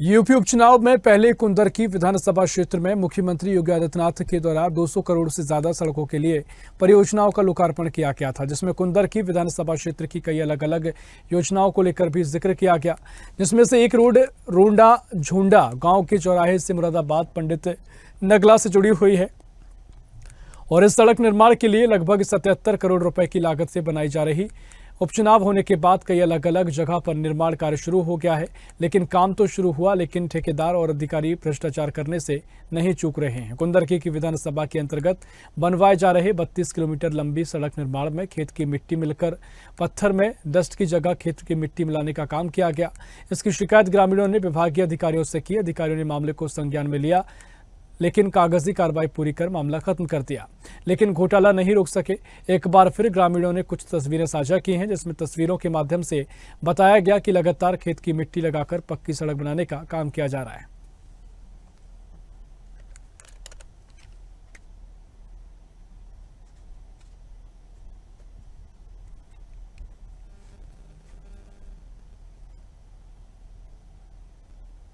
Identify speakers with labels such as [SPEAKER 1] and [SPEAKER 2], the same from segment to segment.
[SPEAKER 1] UP उपचुनाव में पहले कुंदरकी विधानसभा क्षेत्र में मुख्यमंत्री योगी आदित्यनाथ के द्वारा 200 करोड़ से ज्यादा सड़कों के लिए परियोजनाओं का लोकार्पण किया गया था, जिसमें कुंदरकी विधानसभा क्षेत्र की कई अलग अलग योजनाओं को लेकर भी जिक्र किया गया, जिसमें से एक रोड रोंडा झुंडा गांव के चौराहे से मुरादाबाद पंडित नगला से जुड़ी हुई है और इस सड़क निर्माण के लिए लगभग 77 करोड़ रुपए की लागत से बनाई जा रही। उपचुनाव होने के बाद कई अलग अलग जगह पर निर्माण कार्य शुरू हो गया है, लेकिन काम तो शुरू हुआ, लेकिन ठेकेदार और अधिकारी भ्रष्टाचार करने से नहीं चूक रहे हैं। कुंदरकी की विधानसभा के अंतर्गत बनवाए जा रहे 32 किलोमीटर लंबी सड़क निर्माण में खेत की मिट्टी मिलकर पत्थर में डस्ट की जगह खेत की मिट्टी मिलाने का काम किया गया। इसकी शिकायत ग्रामीणों ने विभागीय अधिकारियों से की। अधिकारियों ने मामले को संज्ञान में लिया, लेकिन कागजी कार्रवाई पूरी कर मामला खत्म कर दिया, लेकिन घोटाला नहीं रोक सके। एक बार फिर ग्रामीणों ने कुछ तस्वीरें साझा की हैं, जिसमें तस्वीरों के माध्यम से बताया गया कि लगातार खेत की मिट्टी लगाकर पक्की सड़क बनाने का काम किया जा रहा है।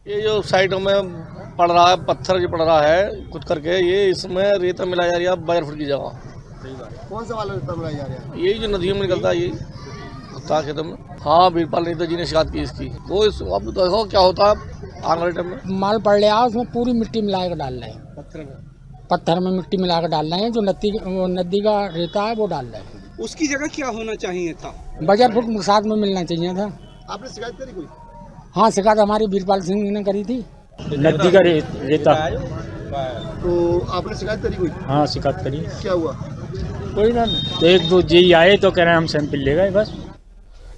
[SPEAKER 2] ये जो साइडों में पड़ रहा है, पत्थर जो पड़ रहा है कुछ करके, ये इसमें रेता मिलाई जा रही है 12 फुट की जगह।
[SPEAKER 3] कौन सा वाला रेता मिलाई जा रहा है?
[SPEAKER 2] यही जो नदियों में निकलता है, यही खेतों में। हाँ, वीरपाल नेता जी ने शिकायत की इसकी। तो अब देखो क्या होता है आने वाले टाइम में।
[SPEAKER 4] माल पड़ रहा है, उसमें पूरी मिट्टी मिला कर डाल रहे हैं। पत्थर में मिट्टी मिला कर डाल रहे हैं, जो नदी का रेता है वो डाल रहे हैं।
[SPEAKER 5] उसकी जगह क्या होना चाहिए था?
[SPEAKER 4] 12 फुट साथ में मिलना चाहिए था।
[SPEAKER 3] आपने शिकायत करी कोई?
[SPEAKER 4] हाँ, शिकायत हमारी वीरपाल सिंह ने करी थी।
[SPEAKER 6] नदी का रेता।
[SPEAKER 3] तो आपने शिकायत करी कोई?
[SPEAKER 6] हाँ, शिकायत करी।
[SPEAKER 3] क्या हुआ?
[SPEAKER 6] कोई ना, तो एक दो जी आए तो कह रहे हैं हम सैंपल ले गए बस।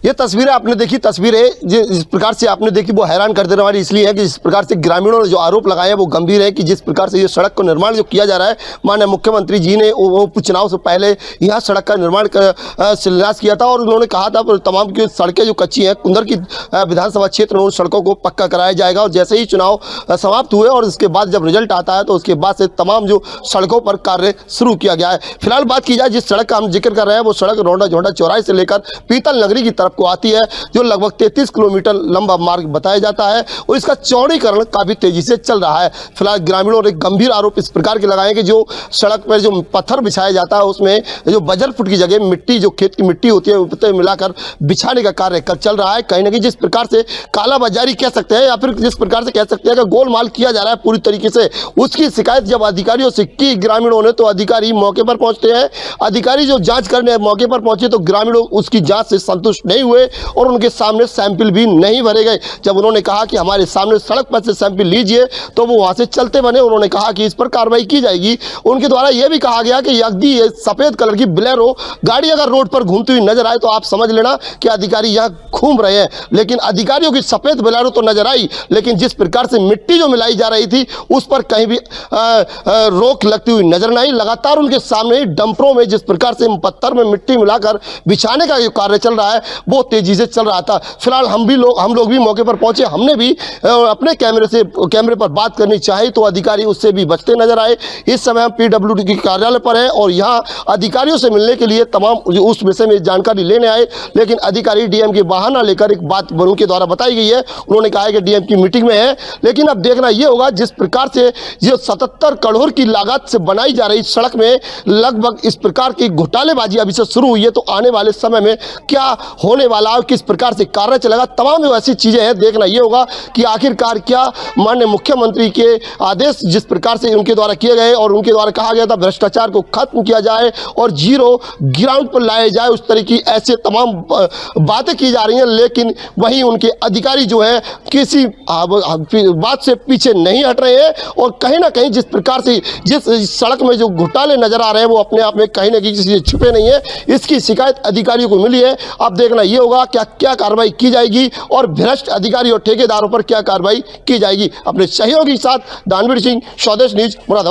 [SPEAKER 3] ये तस्वीरें आपने देखी, तस्वीरें जिस प्रकार से आपने देखी वो हैरान कर देने वाली इसलिए है कि जिस प्रकार से ग्रामीणों ने जो आरोप लगाए हैं वो गंभीर है कि जिस प्रकार से ये सड़क को निर्माण जो किया जा रहा है, माननीय मुख्यमंत्री जी ने उपचुनाव से पहले यहाँ सड़क का निर्माण शिलान्यास किया था और उन्होंने कहा था पर तमाम की सड़कें जो कच्ची हैं कुंदरकी विधानसभा क्षेत्र में उन सड़कों को पक्का कराया जाएगा। और जैसे ही चुनाव समाप्त हुए और इसके बाद जब रिजल्ट आता है तो उसके बाद से तमाम जो सड़कों पर कार्य शुरू किया गया है। फिलहाल बात की जाए जिस सड़क का हम जिक्र कर रहे हैं वो सड़क रोंडा झोंडा चौराहे से लेकर पीतल नगरी की तरफ को आती है, जो लगभग 33 किलोमीटर लंबा मार्ग बताया जाता है और इसका चौड़ीकरण काफी तेजी से चल रहा है। फिलहाल ग्रामीणों ने गंभीर आरोप इस प्रकार के लगाए कि जो सड़क पर जो पत्थर बिछाया जाता है उसमें जो बजर फुट की जगह मिट्टी, जो खेत की मिट्टी होती है उससे मिलाकर बिछाने का कार्य चल रहा है। कहीं ना कहीं जिस प्रकार से कालाबाजारी कह सकते हैं या फिर जिस प्रकार से कह सकते हैं कि गोलमाल किया जा रहा है पूरी तरीके से, उसकी शिकायत जब अधिकारियों से की ग्रामीणों ने तो अधिकारी मौके पर पहुंचते हैं। अधिकारी जो जांच करने मौके पर पहुंचे तो ग्रामीणों उसकी जांच से संतुष्ट नहीं हुए और उनके सामने सैंपल भी नहीं भरे गए। जब उन्होंने कहा कि हमारे सामने सड़क पर से सैंपल लीजिए तो वो वहां से चलते बने। उन्होंने कहा कि इस पर कार्रवाई की जाएगी। उनके द्वारा यह भी कहा गया कि यदि ये सफेद कलर की बोलेरो गाड़ी अगर रोड पर घूमती हुई नजर आए तो आप समझ लेना कि अधिकारी यहाँ घूम रहे हैं। लेकिन अधिकारियों की सफेद बोलेरो तो नजर आई, लेकिन जिस प्रकार से मिट्टी जो मिलाई जा रही थी उस पर कहीं भी रोक लगती हुई नजर नहीं। लगातार उनके सामने डंपरों में जिस प्रकार से पत्थर में मिट्टी मिलाकर बिछाने का जो कार्य चल रहा है वो तेजी से चल रहा था। फिलहाल हम लोग भी मौके पर पहुंचे। हमने भी अपने कैमरे पर बात करनी चाहिए तो अधिकारी उससे भी बचते नजर आए। इस समय हम पीडब्ल्यूडी के कार्यालय पर हैं और यहाँ अधिकारियों से मिलने के लिए तमाम उस विषय में जानकारी लेने आए, लेकिन अधिकारी डीएम के बहाना लेकर एक बात उनके द्वारा बताई गई है। उन्होंने कहा है कि डीएम की मीटिंग में है, लेकिन अब देखना यह होगा जिस प्रकार से जो 77 करोड़ की लागत से बनाई जा रही सड़क में लगभग इस प्रकार की घोटालेबाजी अभी से शुरू हुई है तो आने वाले समय में क्या होने वाला है, किस प्रकार से कार्य चलेगा, तमाम ऐसी चीजें हैं। देखना यह होगा कि आखिरकार क्या माननीय मुख्यमंत्री के आदेश जिस प्रकार से उनके द्वारा किए गए और उनके द्वारा कहा गया था भ्रष्टाचार को खत्म किया जाए और जीरो ग्राउंड पर लाया जाए, उस तरह की ऐसे तमाम बातें की जा रही हैं, लेकिन वहीं उनके अधिकारी जो है किसी बात से पीछे नहीं हट रहे हैं और कहीं ना कहीं जिस प्रकार से जिस सड़क में जो घोटाले नजर आ रहे हैं वो अपने आप में कहीं ना कहीं किसी से छुपे नहीं है। इसकी शिकायत अधिकारियों को मिली है। अब देखना यह होगा क्या कार्रवाई की जाएगी और भ्रष्ट अधिकारी और ठेकेदारों पर क्या कार्रवाई की जाएगी। अपने सहयोगी के साथ दानवीर सिंह, स्वदेश न्यूज, मुरादाबाद।